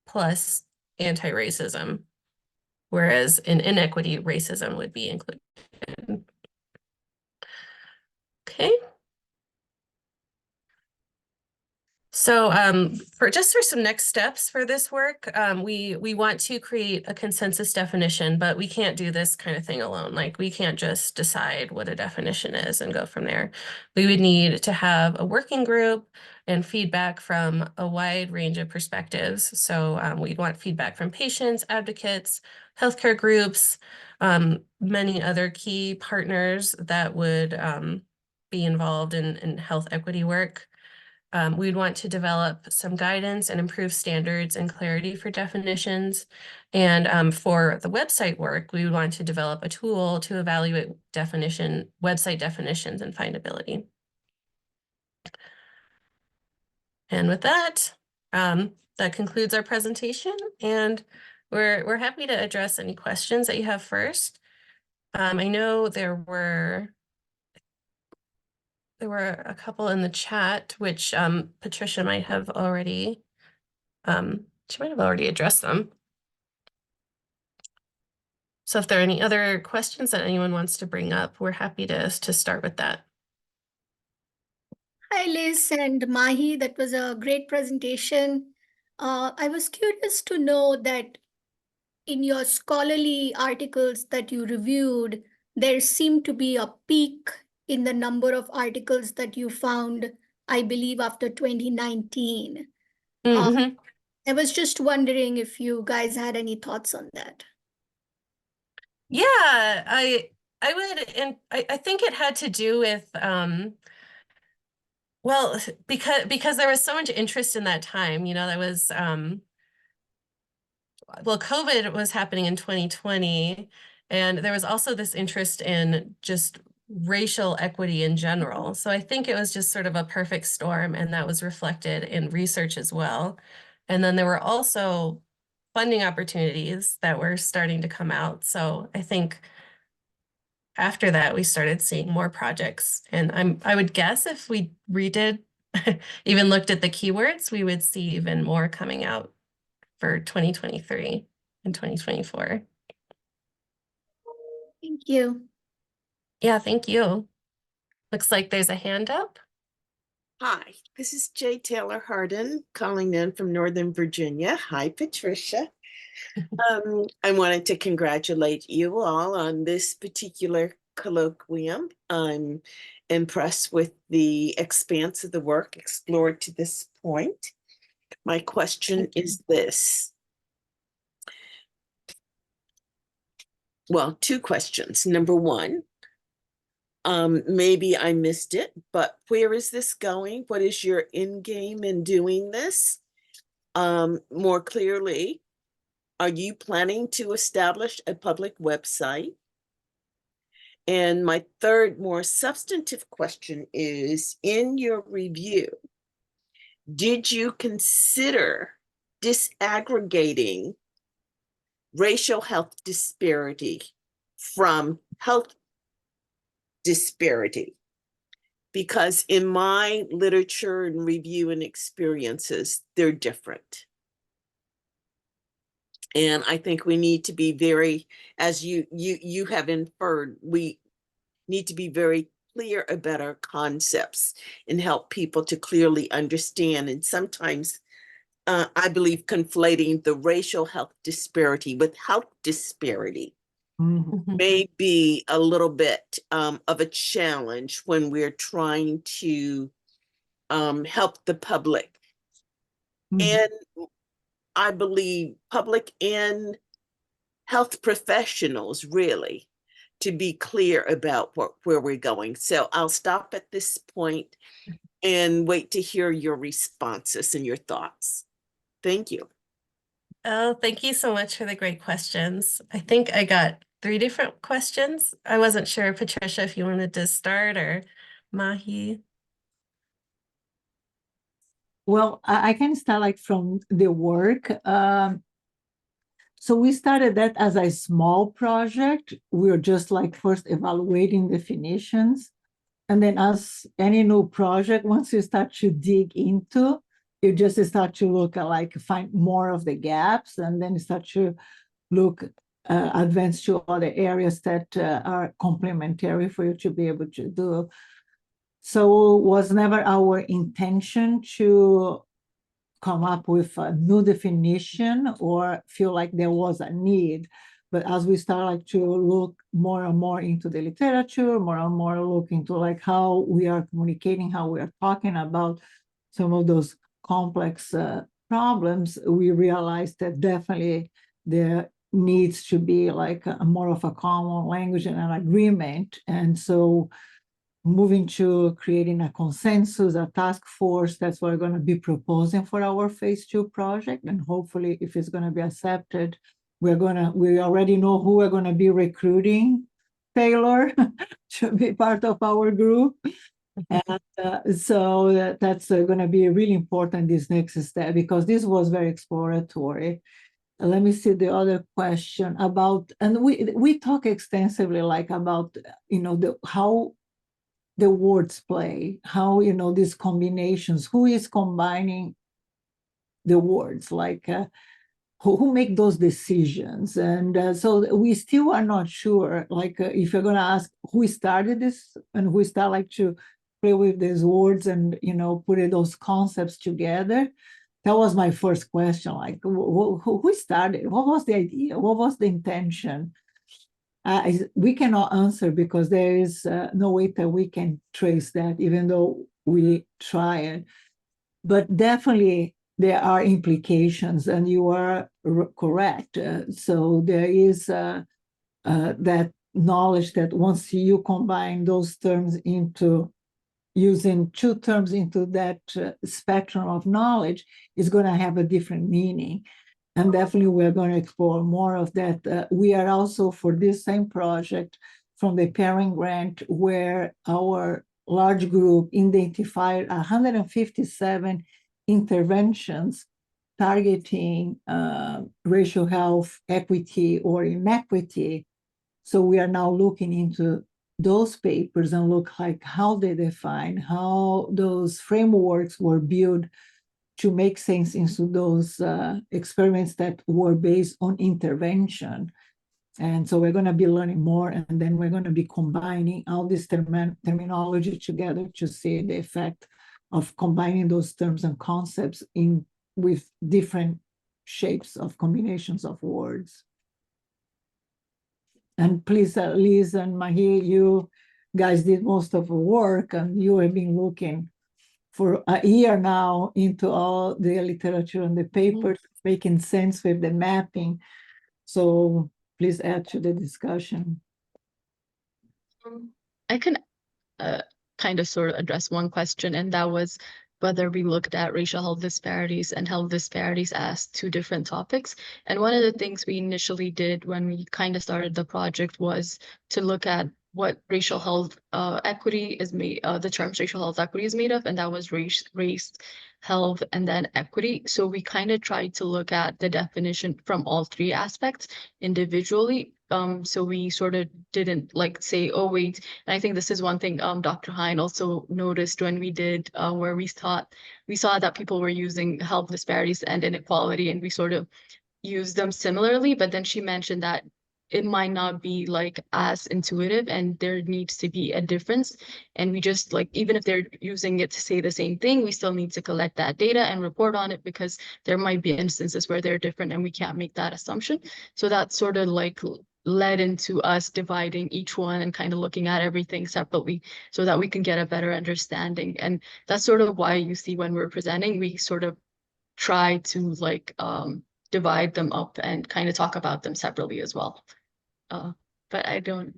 plus anti-racism, whereas in inequity, racism would be included. Okay. So for some next steps for this work, we want to create a consensus definition, but we can't do this kind of thing alone. Like we can't just decide what a definition is and go from there. We would need to have a working group and feedback from a wide range of perspectives. So we'd want feedback from patients, advocates, healthcare groups, many other key partners that would be involved in health equity work. We'd want to develop some guidance and improve standards and clarity for definitions. And for the website work, we would want to develop a tool to evaluate website definitions and findability. And with that, that concludes our presentation, and we're happy to address any questions that you have first. I know there were a couple in the chat, which Patricia might have already, she might have already addressed them. So if there are any other questions that anyone wants to bring up, we're happy to start with that. Hi, Liz and Mahi. That was a great presentation. I was curious to know that in your scholarly articles that you reviewed, there seemed to be a peak in the number of articles that you found, I believe, after 2019. Mm-hmm. I was just wondering if you guys had any thoughts on that. Yeah, I would, and I think it had to do with well, because there was so much interest in that time, you know, that was well, COVID was happening in 2020, and there was also this interest in just racial equity in general. So I think it was just sort of a perfect storm, and that was reflected in research as well. And then there were also funding opportunities that were starting to come out. So I think after that, we started seeing more projects. And I would guess if we redid, even looked at the keywords, we would see even more coming out for 2023 and 2024. Thank you. Yeah, thank you. Looks like there's a hand up. Hi, this is Jay Taylor Hardin calling in from Northern Virginia. Hi, Patricia. I wanted to congratulate you all on this particular colloquium. I'm impressed with the expanse of the work explored to this point. My question is this. Well, two questions. Number one, maybe I missed it, but where is this going? What is your end game in doing this? More clearly, are you planning to establish a public website? And my third, more substantive question is, in your review, did you consider disaggregating racial health disparity from health disparity? Because in my literature and review and experiences, they're different. And I think we need to be very, as you have inferred, we need to be very clear about our concepts and help people to clearly understand. And sometimes I believe conflating the racial health disparity with health disparity may be a little bit of a challenge when we're trying to help the public. And I believe public and health professionals really to be clear about where we're going. So I'll stop at this point and wait to hear your responses and your thoughts. Thank you. Oh, thank you so much for the great questions. I think I got 3 different questions. I wasn't sure, Patricia, if you wanted to start or Mahi. Well, I can start like from the work. So we started that as a small project. We were just like first evaluating definitions. And then as any new project, once you start to dig into, you just start to look at like find more of the gaps, and then you start to look advance to other areas that are complementary for you to be able to do. So it was never our intention to come up with a new definition or feel like there was a need. But as we start like to look more and more into the literature, more and more look into like how we are communicating, how we are talking about some of those complex problems, we realized that definitely there needs to be like a more of a common language and an agreement. And so moving to creating a consensus, a task force, that's what we're going to be proposing for our phase 2 project. And hopefully, if it's going to be accepted, we already know who we're going to be recruiting, Taylor, to be part of our group. And so that's going to be really important, this next step, because this was very exploratory. Let me see the other question about, and we talk extensively like about, how the words play, how, these combinations, who is combining the words, like who make those decisions. And so we still are not sure, like if you're going to ask who started this and who started like to play with these words and, put those concepts together. That was my first question, like who started? What was the idea? What was the intention? We cannot answer because there is no way that we can trace that, even though we try it. But definitely there are implications, and you are correct. So there is that knowledge that once you combine those terms into using 2 terms into that spectrum of knowledge, is going to have a different meaning. And definitely we're going to explore more of that. We are also, for this same project, from the Pairing Grant, where our large group identified 157 interventions targeting racial health, equity, or inequity. So we are now looking into those papers and look like how they define, how those frameworks were built to make sense into those experiments that were based on intervention. And so we're going to be learning more, and then we're going to be combining all this terminology together to see the effect of combining those terms and concepts with different shapes of combinations of words. And please, Liz and Mahi, you guys did most of the work, and you have been looking for a year now into all the literature and the papers, making sense with the mapping. So please add to the discussion. I can kind of sort of address one question, and that was whether we looked at racial health disparities and health disparities as 2 different topics. And one of the things we initially did when we kind of started the project was to look at what racial health equity is made, the terms racial health equity is made of, and that was race, health, and then equity. So we kind of tried to look at the definition from all 3 aspects individually. So we sort of didn't like say, oh, wait. And I think this is one thing Dr. Hein also noticed when we did where we saw that people were using health disparities and inequality, and we sort of used them similarly. But then she mentioned that it might not be like as intuitive, and there needs to be a difference. And we just like, even if they're using it to say the same thing, we still need to collect that data and report on it, because there might be instances where they're different and we can't make that assumption. So that sort of like led into us dividing each one and kind of looking at everything separately so that we can get a better understanding. And that's sort of why you see when we're presenting, we sort of try to like divide them up and kind of talk about them separately as well. But I don't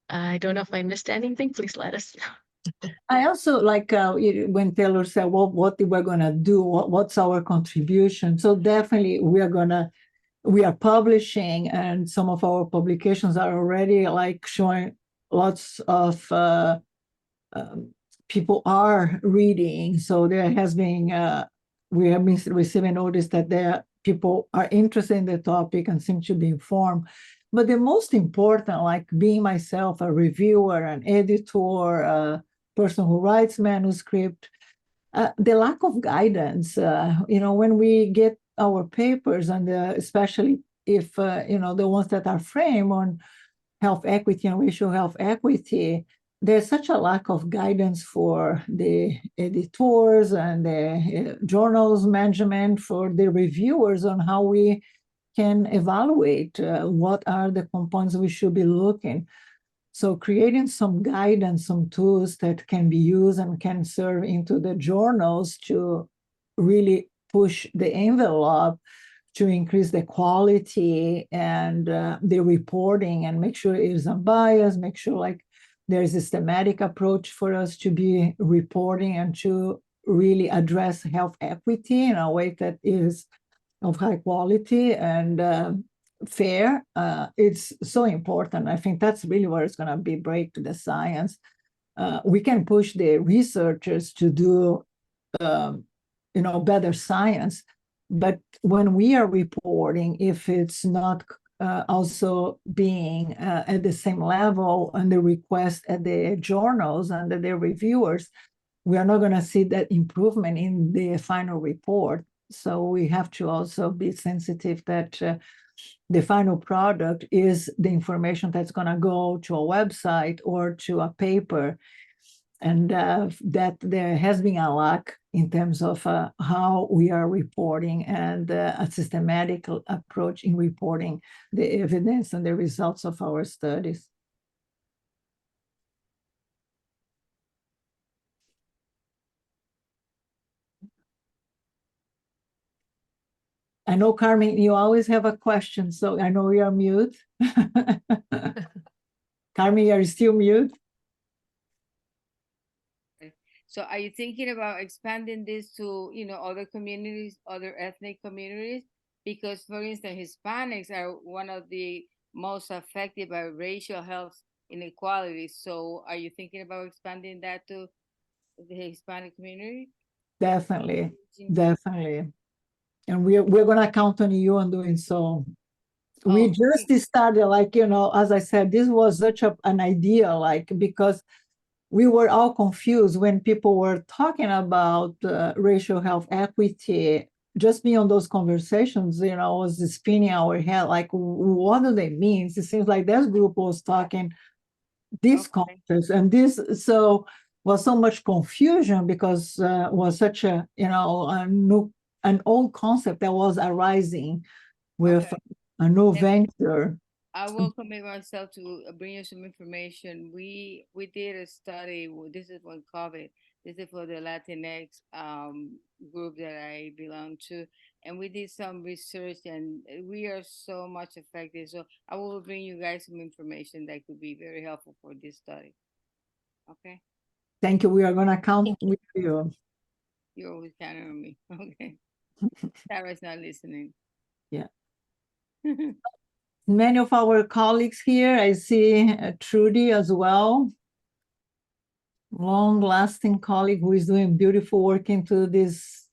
know if I missed anything. Please let us know. I also like when Taylor said, well, what we're going to do, what's our contribution? So definitely we are publishing, and some of our publications are already like showing lots of people are reading. So there has been, we have been receiving notice that people are interested in the topic and seem to be informed. But the most important, like being myself, a reviewer, an editor, a person who writes manuscript, the lack of guidance, when we get our papers, and especially if, the ones that are framed on health equity and racial health equity, there's such a lack of guidance for the editors and the journals management, for the reviewers, on how we can evaluate what are the components we should be looking. So creating some guidance, some tools that can be used and can serve into the journals to really push the envelope to increase the quality and the reporting, and make sure it is unbiased, make sure like there's a systematic approach for us to be reporting and to really address health equity in a way that is of high quality and fair. It's so important. I think that's really where it's going to be break to the science. We can push the researchers to do, better science. But when we are reporting, if it's not also being at the same level and the request at the journals and the reviewers, we are not going to see that improvement in the final report. So we have to also be sensitive that the final product is the information that's going to go to a website or to a paper, and that there has been a lack in terms of how we are reporting, and a systematic approach in reporting the evidence and the results of our studies. I know, Carmen, you always have a question, so I know you're mute. Carmen, are you still mute? So are you thinking about expanding this to, other communities, other ethnic communities? Because, for instance, Hispanics are one of the most affected by racial health inequalities. So are you thinking about expanding that to the Hispanic community? Definitely, definitely. And we're going to count on you on doing so. We just started, like, as I said, this was such an idea, like, because we were all confused when people were talking about racial health equity. Just being on those conversations, was spinning our head, like, what do they mean? It seems like this group was talking this conference and this, so was so much confusion because was such a, an old concept that was arising with a new venture. I will commit myself to bring you some information. We did a study. This is for COVID. This is for the Latinx group that I belong to, and we did some research, and we are so much affected. So I will bring you guys some information that could be very helpful for this study. Okay. Thank you. We are going to count with you. You always count on me. Okay. Sarah's not listening. Yeah. Many of our colleagues here, I see Trudy as well. Long-lasting colleague who is doing beautiful work into this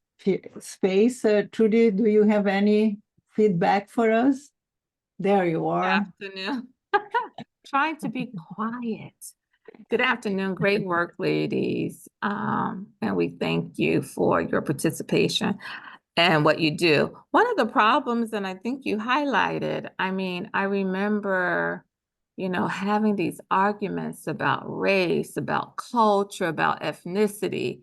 space. Trudy, do you have any feedback for us? There you are. Good afternoon. Trying to be quiet. Good afternoon. Great work, ladies. And we thank you for your participation and what you do. One of the problems, and I think you highlighted, I remember, having these arguments about race, about culture, about ethnicity.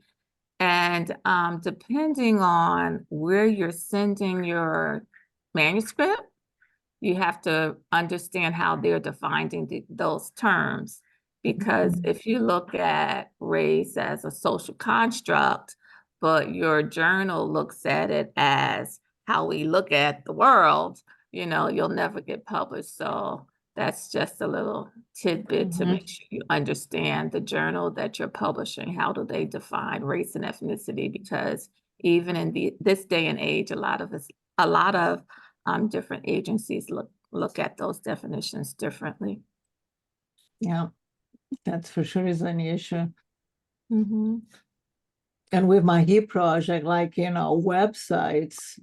And depending on where you're sending your manuscript, you have to understand how they're defining those terms. Because if you look at race as a social construct, but your journal looks at it as how we look at the world, you'll never get published. So That's just a little tidbit to Mhm. make sure you understand the journal that you're publishing. How do they define race and ethnicity? Because even in this day and age, a lot of different agencies look at those definitions differently. Yeah, that's for sure is an issue. Mhm. And with my HE project, like, websites,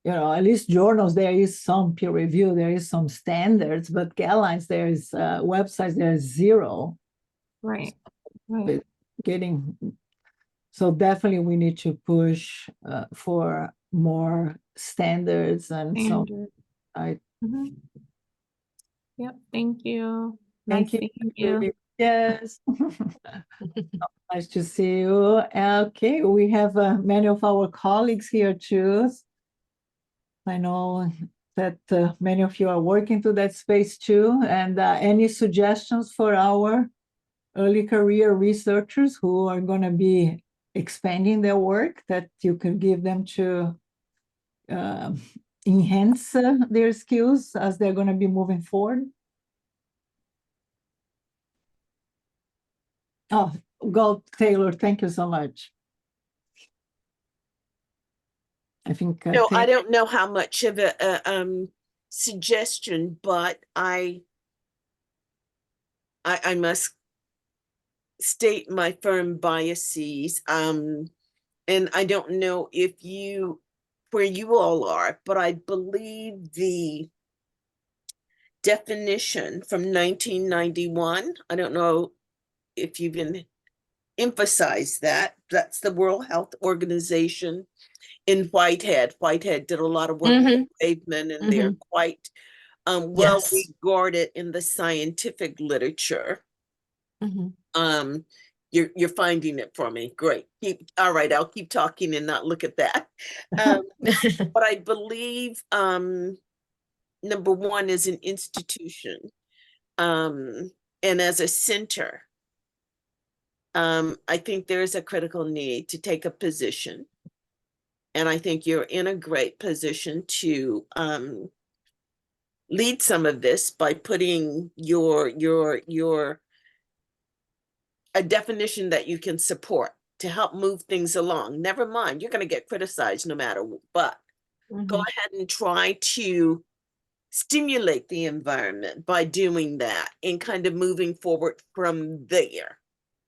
at least journals, there is some peer review, there is some standards, but guidelines, there is websites, there is zero. Right. Right. But so definitely we need to push for more standards and so Standard. I Mhm. Yep. Thank you. thank Nice you. seeing you. Yes. Nice to see you. Okay, we have many of our colleagues here too. I know that many of you are working to that space too. And any suggestions for our early career researchers who are going to be expanding their work that you can give them to enhance their skills as they're going to be moving forward? Oh, Gold Taylor, thank you so much. I think No, I don't know how much of a suggestion, but I must state my firm biases. And I don't know where you all are, but I believe the definition from 1991, I don't know if you've been emphasized that, that's the World Health Organization in Whitehead. Whitehead did a lot of work with Wakeman, and they're quite well Yes. regarded in the scientific literature. Mhm. You're finding it for me. Great. All right, I'll keep talking and not look at that. But I believe number one is an institution. And as a center, I think there is a critical need to take a position. And I think you're in a great position to lead some of this by putting a definition that you can support to help move things along. Never mind, you're going to get criticized no matter what, but go ahead and try to stimulate the environment by doing that and kind of moving forward from there.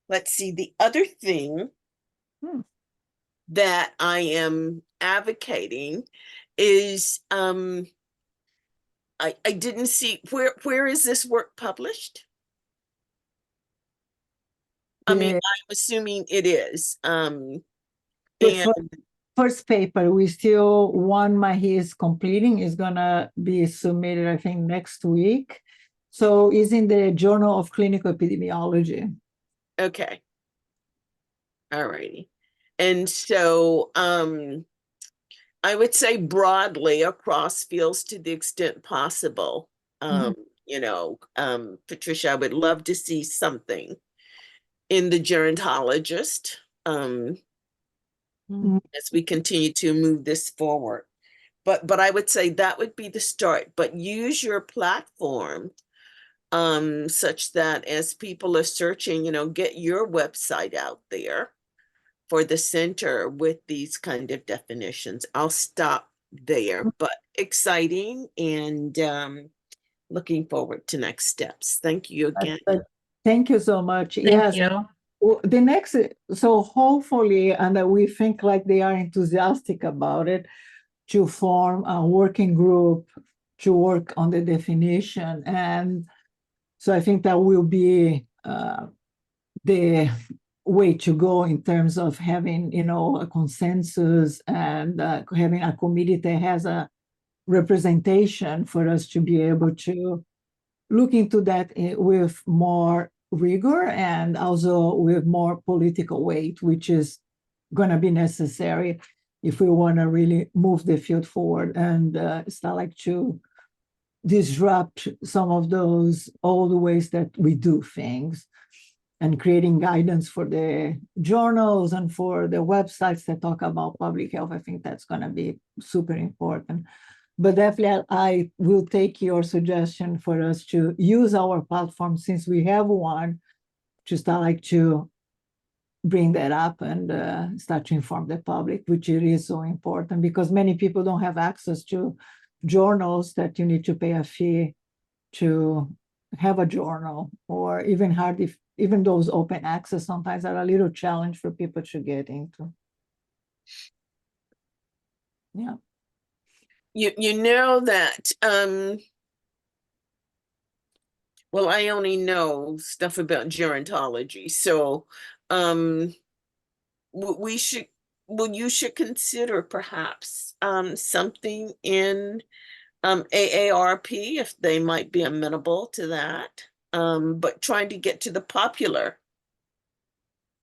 Let's see, the other thing that I am advocating is I didn't see where is this work published? I mean, I'm assuming it is. And first paper, we still, one Mahi is completing, is gonna be submitted, I think, next week. So it's in the Journal of Clinical Epidemiology. okay. All righty. And so I would say broadly across fields to the extent possible. Patricia, I would love to see something in the gerontologist as we continue to move this forward. But I would say that would be the start. But use your platform such that as people are searching, get your website out there for the center with these kind of definitions. I'll stop there, but exciting and looking forward to next steps. Thank you again. Thank you so much. Thank Yes. you. The next, so hopefully, and we think like they are enthusiastic about it, to form a working group to work on the definition. And so I think that will be the way to go in terms of having, a consensus and having a committee that has a representation for us to be able to look into that with more rigor and also with more political weight, which is going to be necessary if we want to really move the field forward and start like to disrupt some of those old ways that we do things and creating guidance for the journals and for the websites that talk about public health. I think that's going to be super important. But definitely, I will take your suggestion for us to use our platform since we have one, to start like to bring that up and start to inform the public, which it is so important because many people don't have access to journals that you need to pay a fee to have a journal, or even hard if even those open access sometimes are a little challenge for people to get into. Yeah. You know that well, I only know stuff about gerontology, so we should, well, you should consider perhaps something in AARP if they might be amenable to that. But trying to get to the popular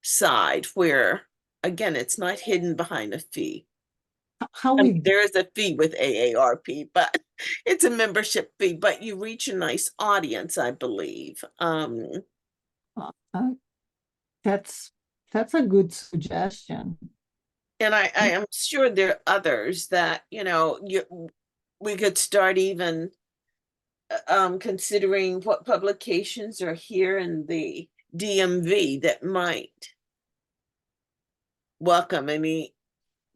side where, again, it's not hidden behind a fee. How we There is a fee with AARP, but it's a membership fee, but you reach a nice audience, I believe. uh, that's a good suggestion. And I am sure there are others that, you know, we could start even considering what publications are here in the DMV that might welcome. I mean,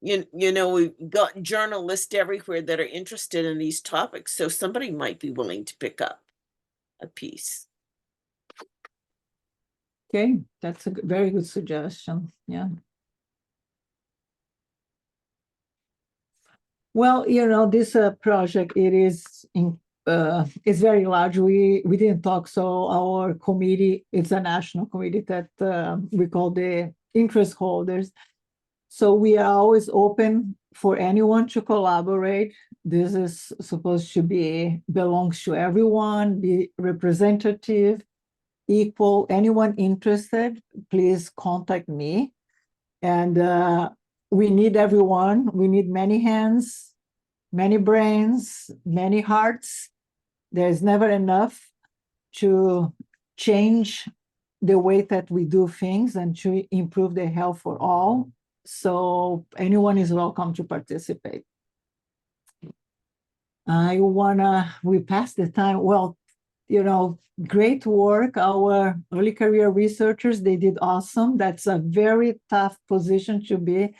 you know, we've got journalists everywhere that are interested in these topics, so somebody might be willing to pick up a piece. Okay, that's a very good suggestion. Yeah. Well, you know, this project, it is it's very large. We didn't talk, so our committee, it's a national committee that we call the interest holders. So we are always open for anyone to collaborate. This is supposed to be, belongs to everyone, be representative, equal. Anyone interested, please contact me. And we need everyone. We need many hands, many brains, many hearts. There's never enough to change the way that we do things and to improve the health for all. So anyone is welcome to participate. We passed the time. Well, you know, great work. Our early career researchers, they did awesome. That's a very tough position to be,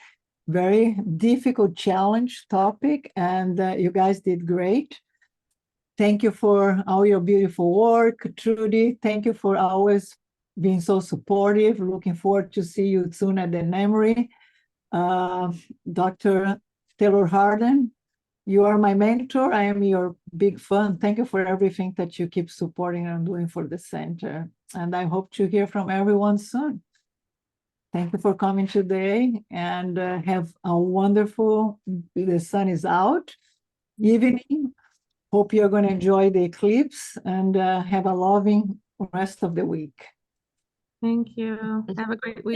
very difficult challenge topic, and you guys did great. Thank you for all your beautiful work, Trudy. Thank you for always being so supportive. Looking forward to see you soon at the NEMRI. Dr. Taylor Harden, you are my mentor. I am your big fan. Thank you for everything that you keep supporting and doing for the center. And I hope to hear from everyone soon. Thank you for coming today, and have a wonderful, the sun is out, evening. Hope you're going to enjoy the eclipse and have a loving rest of the week. Thank you. Have a great week.